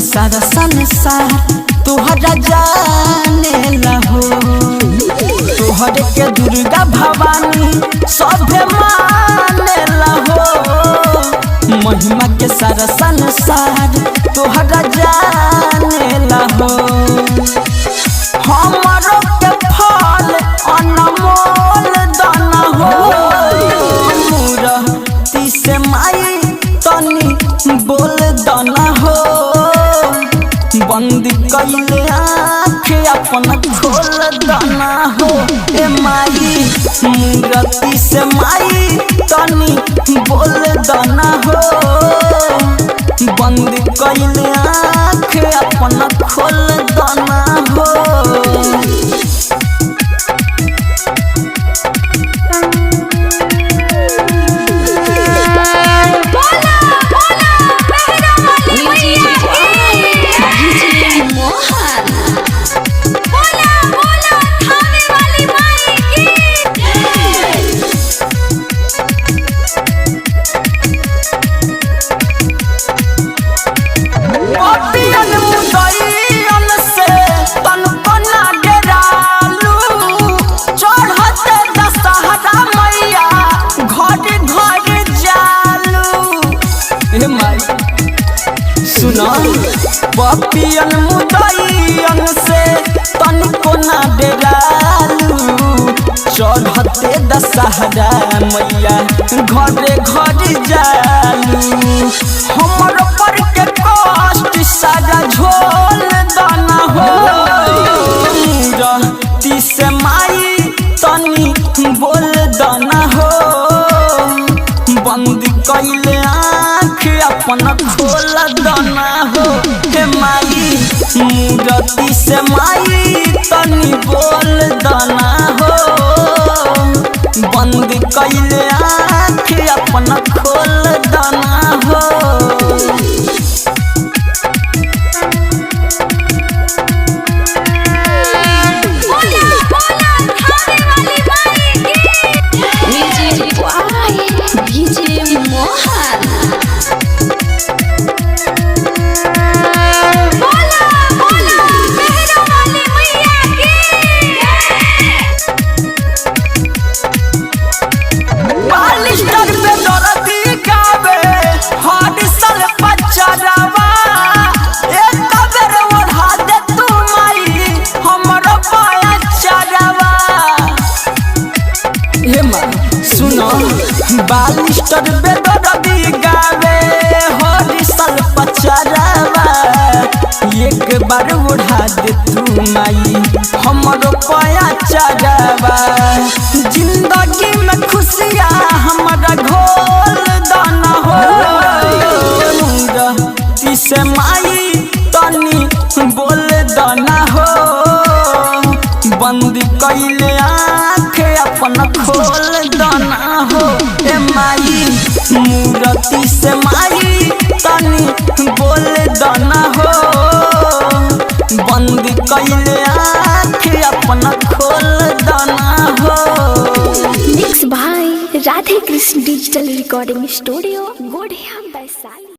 सारा संसार तोहरा जाने लहो। तोहरे के दुर्गा भवानी सभे माने लहो। महिमा के सारा संसार तोहरा जाने लहो। हमारो के फल अनमोल दाना हो। मूर्ति से माई तनी बोल दाना हो। बंद कइले आँख अपन खोल दाना हो। ए माई मूर्ति से माई तनी बोल दाना हो। बंद कइले आँख अपन खोल दाना हो। सुनो पपियन मुदइयन से तनको ना डरालू। चढ़ते दशहरा मैया घरे घर जालू। हमर पर के कष्ट सारा झोल दाना हो। मूर्ति से माई तनी बोल दाना हो। बंद कइले आँख अपन खोल दाना हो। हे माई मूर्ति से माई तनी बोल दाना हो। बंद कइले आँख अपन खोल दाना हो। बालिस्टर बेदर्दी गावे हर साल पचरवा। एक बार उड़ा दे तू माई हमरो पाया चरवा। जिंदगी में खुशियाँ हमारा घोल दाना हो। मूर्ति से माई तनी बोल दाना हो। बंद कइले आँख अपन खोल दाना हो। ए माई मूर्ति से माई तनी बोल दाना हो। बंद कइले आँख अपन खोल दाना हो। मिक्स भाई Radhe Krishna digital recording studio गोढ़िया वैशाली।